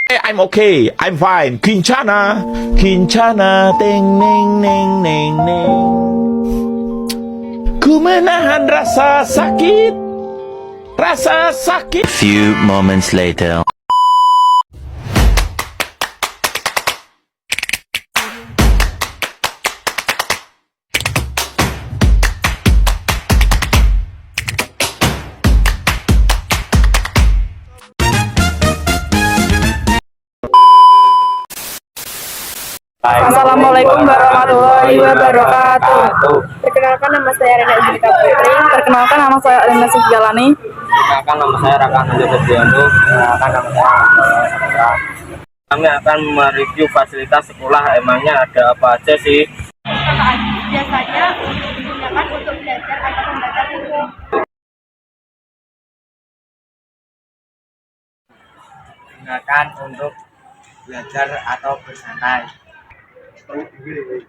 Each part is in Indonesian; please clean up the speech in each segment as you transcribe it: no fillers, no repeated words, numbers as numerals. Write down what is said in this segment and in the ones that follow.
I'm okay, I'm fine. Kincana, Kincana, ting, ning, ning, ning, ning. Ku menahan rasa sakit, rasa sakit. Few moments later. Assalamualaikum warahmatullahi wabarakatuh. Perkenalkan nama saya Rena Indrita Putri. Perkenalkan nama saya Alina Sujalani. Perkenalkan nama saya Raka Nujul Setianu. Perkenalkan nama saya Saputra. Kami akan mereview fasilitas sekolah. Emangnya ada apa aja sih? Biasanya digunakan untuk belajar atau membaca buku. Digunakan untuk belajar atau bersantai. Guru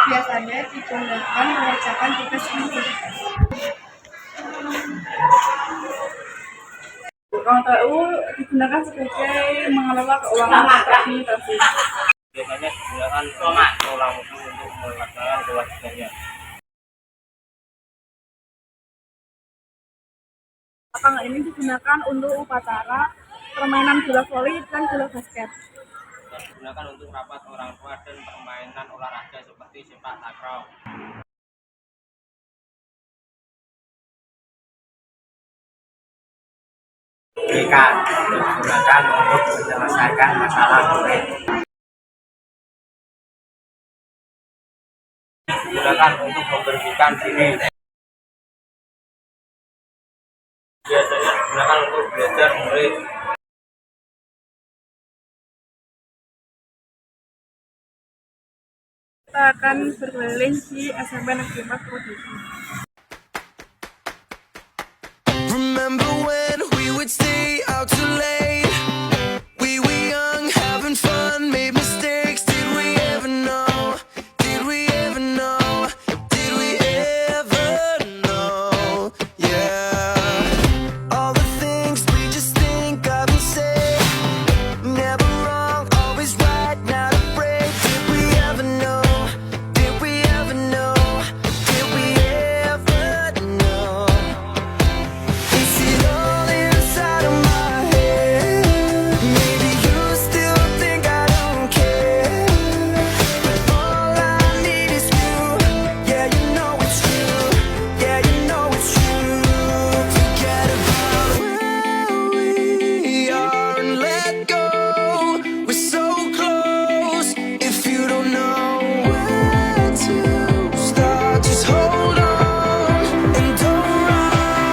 biasanya digunakan mengerjakan tugas guru. Uang TU digunakan sebagai mengelola keuangan administrasi. Biasanya digunakan sekolah untuk melaksanakan kewajibannya. Lapangan ini digunakan untuk upacara, permainan bola voli dan bola basket. Digunakan untuk rapat orang tua dan permainan olahraga seperti sepak takraw. Digunakan untuk menyelesaikan masalah murid. Digunakan untuk membersihkan diri. Biasanya digunakan untuk belajar murid. Kita akan berkeliling di SMP Negeri 4 Purwodadi. Remember when we would stay out too late? We were young, having fun, made mistakes. Did we ever know? Did we ever know? Did we ever know? Yeah. All the things we just think of and say. Never wrong, always right, not afraid. Did we ever know? Did we ever know? Did we ever know? Is it all inside of my head? Maybe you still think I don't care, but all I need is you. Yeah, you know it's true. Yeah, you know it's true. Forget about where we are and let go. We're so close. If you don't know where to start, just hold on and don't run.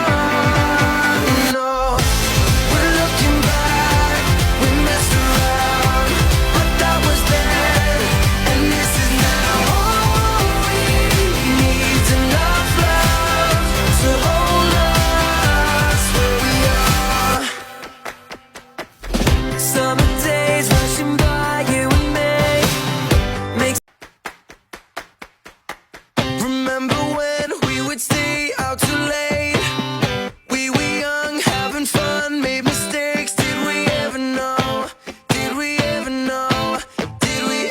No, we're looking back. We messed around, but that was then, and this is now. All we need is enough love to hold us where we are. Summer days rushing by you and me makes. Remember when we would stay out too late? We were young, having fun, made mistakes. Did we ever know? Did we ever know? Did we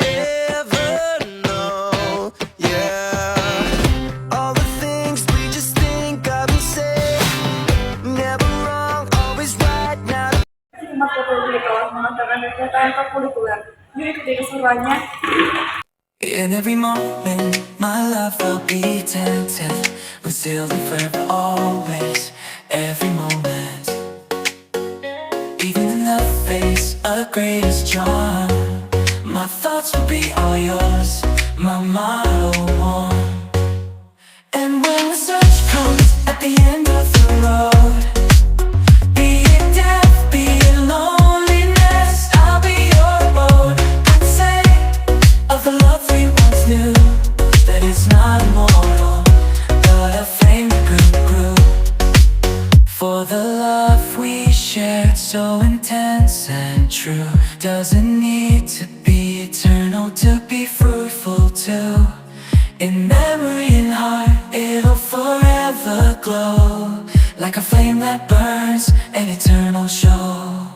ever know? Yeah. All the things we just think of and say. Never wrong, always right, not Umat Purwodadi telah mengadakan kegiatan kekurikuler. Yuk ikuti keseruannya. In every moment, my love will be tempted. We're still and forever, always. Every moment, even in the face of greatest charm, my thoughts will be all yours, my motto one. And when the search comes at the end of the road, be it death, be it loneliness, I'll be your road. I'd say of the love we once knew, that it's not immortal, but a flame that grew. For the love we shared, so intense and true, doesn't need to be eternal to be fruitful too. In memory and heart, it'll forever glow. like a flame that burns, an eternal show.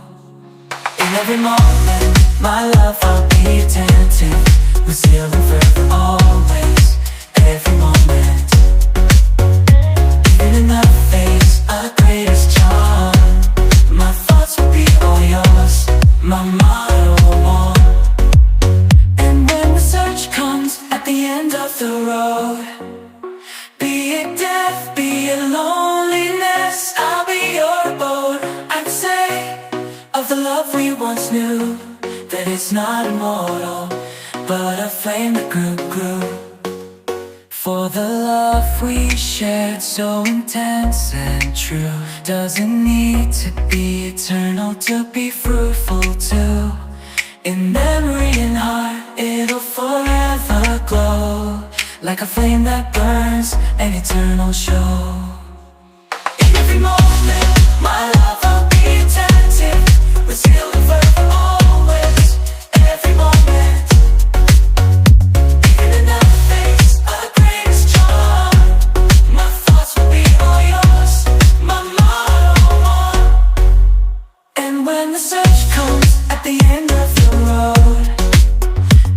In every moment, my love, I'll be attentive, with zeal and fervor always, every moment. Even in the face of greatest charm, my thoughts will be all yours, my motto one. And when the search comes at the end of the road, be it death, be it loneliness, I'll be your abode. I'd say of the love we once knew, that it's not immortal, but a flame that grew. For the love we shared, so intense and true, doesn't need to be eternal to be fruitful too. In memory and heart, it'll forever glow, like a flame that burns, an eternal show. In every moment, my love, I'll be attentive, with zeal and fervor always, every moment. Even in the face of the greatest charm, my thoughts will be all yours, my motto one. And when the search comes at the end of the road,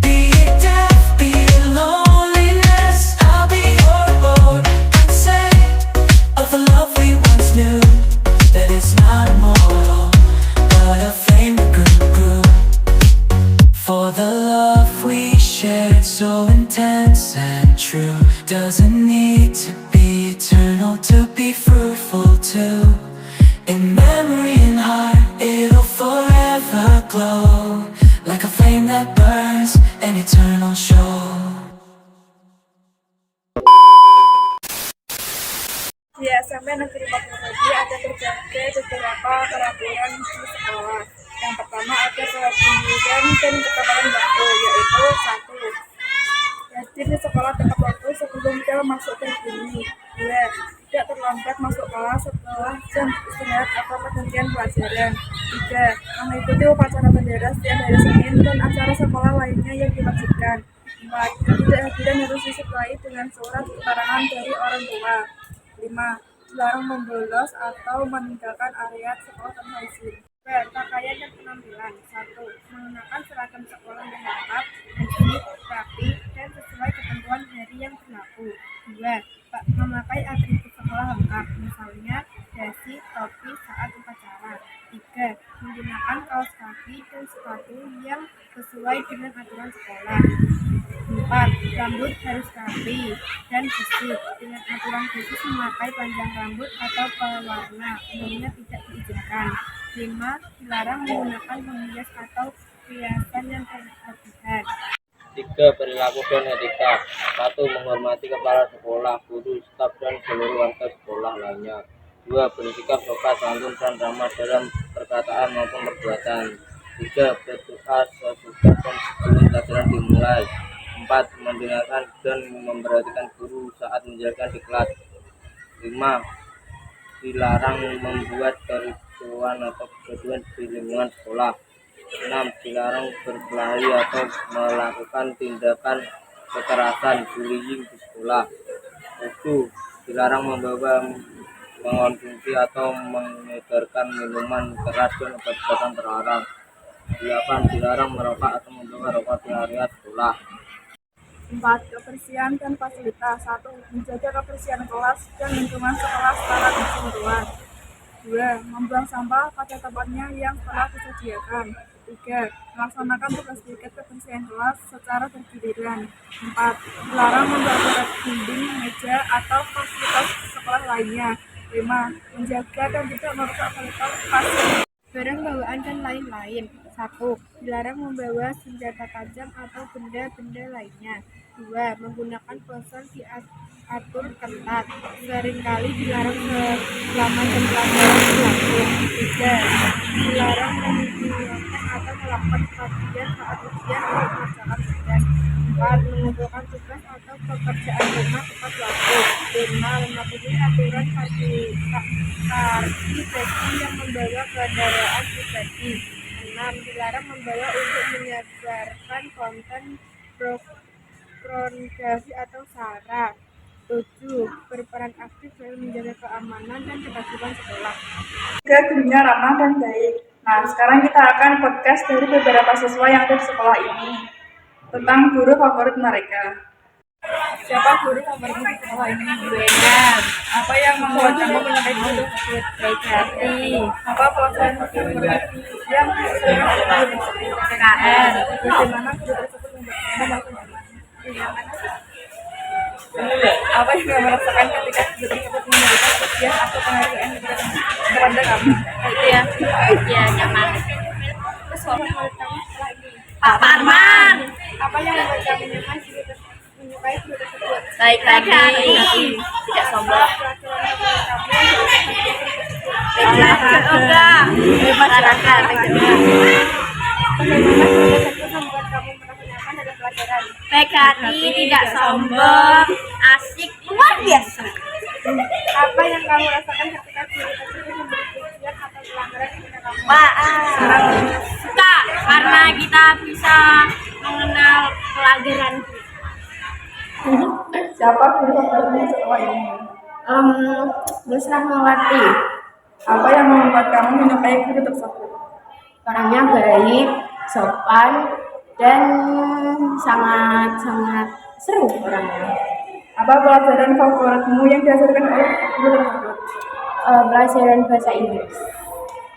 be it death, be it loneliness, I'll be your abode. I'd say of the love we once knew, that it's not immortal, but a flame that grew. For the love we shared, so intense and true, doesn't need to be eternal to be fruitful too. In memory and heart, it'll forever glow, like a flame that burns, an eternal show. Di SMP Negeri Pakmawati ada berbagai beberapa peraturan di sekolah. Yang pertama ada peraturan dan ketepatan waktu, yaitu 1. Hadir di sekolah tepat waktu sebelum jam masuk terbunyi. 2. Tidak terlambat masuk kelas setelah jam istirahat atau pergantian pelajaran. 3. Mengikuti upacara bendera setiap hari Senin dan acara sekolah lainnya yang diwajibkan. 4. Ketidakhadiran harus disertai dengan surat keterangan dari orang tua. 5. Dilarang membolos atau meninggalkan area sekolah tanpa izin. Pakaian dan penampilan. 1. Menggunakan seragam sekolah yang lengkap, bersih, rapi, dan sesuai ketentuan hari yang berlaku. 2. Memakai atribut sekolah lengkap, misalnya dasi, topi saat upacara. 3. Menggunakan kaos kaki dan sepatu yang sesuai dengan aturan sekolah. 4. Rambut harus rapi dan bersih, dengan aturan khusus memakai panjang rambut atau pewarna umumnya tidak diizinkan. 5. Dilarang menggunakan penghias atau perhiasan yang berlebihan. 3. Perilaku dan etika. 1. Menghormati kepala sekolah, guru, staf, dan seluruh warga sekolah lainnya. 2. Bersikap sopan santun dan ramah dalam perkataan maupun perbuatan. 3. Berdoa sesudah dan sebelum pelajaran dimulai. 4. Mendengarkan dan memperhatikan guru saat menjalankan di kelas. 5. Dilarang membuat kerusuhan atau kegaduhan di lingkungan sekolah. 6. Dilarang berkelahi atau melakukan tindakan kekerasan, bullying di sekolah. 7. Dilarang membawa, mengonsumsi atau mengedarkan minuman keras dan obat-obatan terlarang. 8. Dilarang merokok atau membawa rokok di area sekolah. 4. Kebersihan dan fasilitas. 1. Menjaga kebersihan kelas dan lingkungan sekolah secara keseluruhan. 2. Membuang sampah pada tempatnya yang telah disediakan. 3. Melaksanakan tugas piket kebersihan kelas secara bergiliran. 4. Dilarang membakar dinding, meja, atau fasilitas sekolah lainnya. 5. Menjaga dan tidak merusak fasilitas barang bawaan dan lain-lain. 1. Dilarang membawa senjata tajam atau benda-benda lainnya. 2. Menggunakan ponsel diatur ketat, seringkali dilarang selama jam pelajaran berlangsung. 3. Dilarang mengumpulkan atau melakukan kajian saat ujian atau mengerjakan tugas. 4. Mengumpulkan tugas atau pekerjaan rumah tepat waktu. 5. Mematuhi aturan parkir bagi yang membawa kendaraan pribadi. 6. Dilarang membawa untuk menyebarkan konten pornografi atau sara. 7. Berperan aktif dalam menjaga keamanan dan ketertiban sekolah. 3. Gurunya ramah dan baik. Nah, sekarang kita akan podcast dari beberapa siswa yang ada di sekolah ini tentang guru favorit mereka. Siapa guru favorit di sekolah ini? Benar. Apa yang membuat kamu menyukai guru tersebut? Baik hati. Apa pelajaran favorit yang disukai guru tersebut? PKN. Bagaimana guru tersebut membuat kamu merasa nyaman? Apa yang kamu rasakan ketika guru tersebut memberikan ujian atau penghargaan kepada kamu? Itu ya. Ya, nyaman. Terus apa menurut kamu setelah ini? Pak Parman. Apa yang membuat kamu nyaman menyukai guru tersebut? Baik hati. Tidak sombong. Olahraga. Olahraga. Bagaimana guru tersebut membuat kamu merasa nyaman dalam pelajaran? Baik hati, tidak sombong, asik, luar biasa. Apa yang kamu rasakan ketika guru tersebut memberi ujian atau pelanggaran kepada kamu? Wah, suka karena kita bisa mengenal pelajaran. Siapa guru favoritmu di sekolah ini? Terus Rahmawati, Apa yang membuat kamu menyukai guru tersebut? orangnya baik, sopan, dan sangat seru orangnya. Apa pelajaran favoritmu yang diajarkan oleh guru tersebut? Pelajaran bahasa Inggris.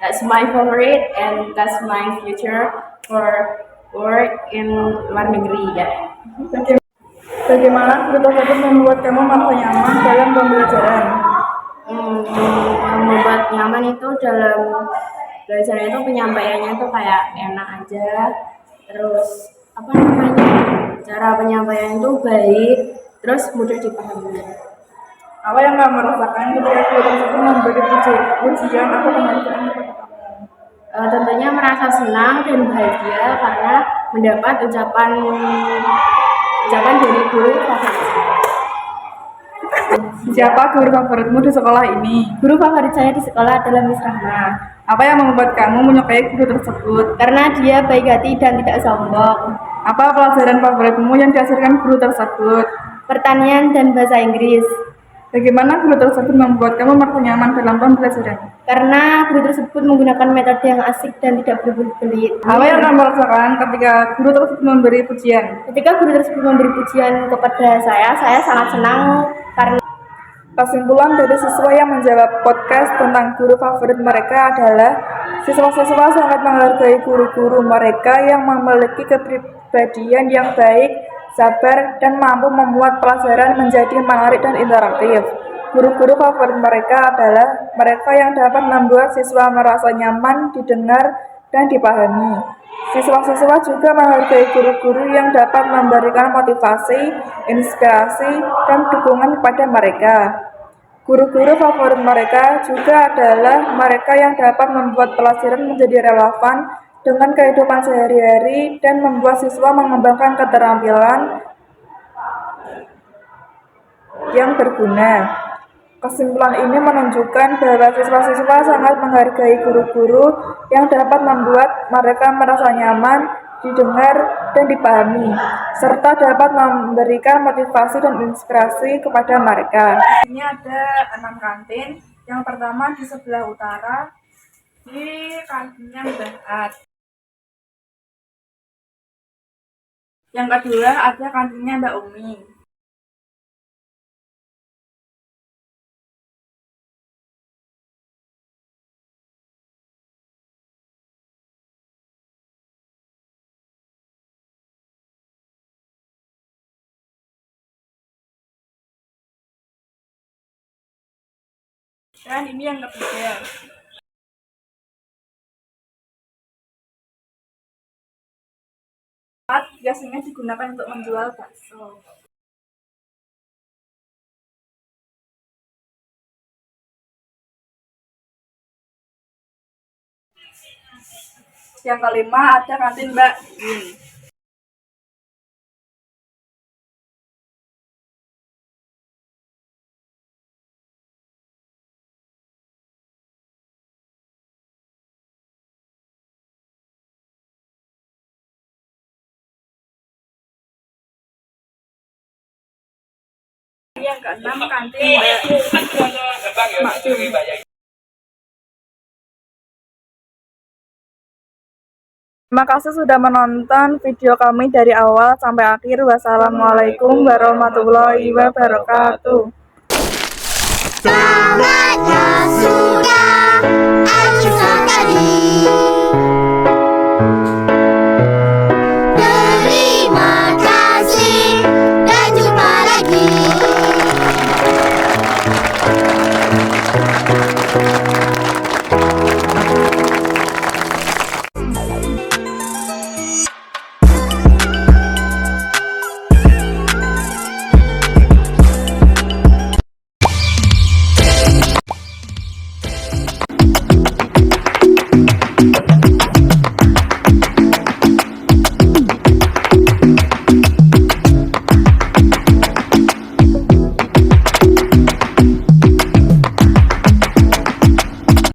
That's my favorite and that's my future for work in luar negeri ya. Bagaimana guru tersebut membuat kamu merasa nyaman dalam pembelajaran? Yang membuat nyaman itu dalam belajar itu penyampaiannya itu kayak enak aja, terus apa namanya, cara penyampaian itu baik, terus mudah dipahami. Apa yang kamu rasakan ketika guru tersebut memberi ujian atau penghargaan kepada kamu? Tentunya merasa senang dan bahagia karena mendapat ucapan dari guru favorit. Siapa guru favoritmu di sekolah ini? Guru favorit saya di sekolah adalah Miss Rahma. Apa yang membuat kamu menyukai guru tersebut? Karena dia baik hati dan tidak sombong. Apa pelajaran favoritmu yang diajarkan guru tersebut? Pertanian dan bahasa Inggris. Bagaimana guru tersebut membuat kamu merasa nyaman dalam pembelajaran? Karena guru tersebut menggunakan metode yang asik dan tidak berbelit-belit. Apa yang kamu rasakan ketika guru tersebut memberi pujian? Ketika guru tersebut memberi pujian kepada saya sangat senang karena Kesimpulan dari siswa yang menjawab podcast tentang guru favorit mereka adalah siswa-siswa sangat menghargai guru-guru mereka yang memiliki kepribadian yang baik, sabar, dan mampu membuat pelajaran menjadi menarik dan interaktif. Guru-guru favorit mereka adalah mereka yang dapat membuat siswa merasa nyaman, didengar, dan dipahami. Siswa-siswa juga menghargai guru-guru yang dapat memberikan motivasi, inspirasi, dan dukungan kepada mereka. Guru-guru favorit mereka juga adalah mereka yang dapat membuat pelajaran menjadi relevan dengan kehidupan sehari-hari dan membuat siswa mengembangkan keterampilan yang berguna. Kesimpulan ini menunjukkan bahwa siswa-siswa sangat menghargai guru-guru yang dapat membuat mereka merasa nyaman, didengar, dan dipahami, serta dapat memberikan motivasi dan inspirasi kepada mereka. Ini ada 6 kantin. Yang pertama di sebelah utara, di kantinnya Mbah At. Yang kedua ada kantinnya Mbak Umi. Dan ini yang ketiga. Biasanya digunakan untuk menjual bakso. Yang kelima ada kantin Mbak Yun. Yang keenam, kantin Mbak Makjum. Terima kasih sudah menonton video kami dari awal sampai akhir. Wassalamualaikum warahmatullahi wabarakatuh.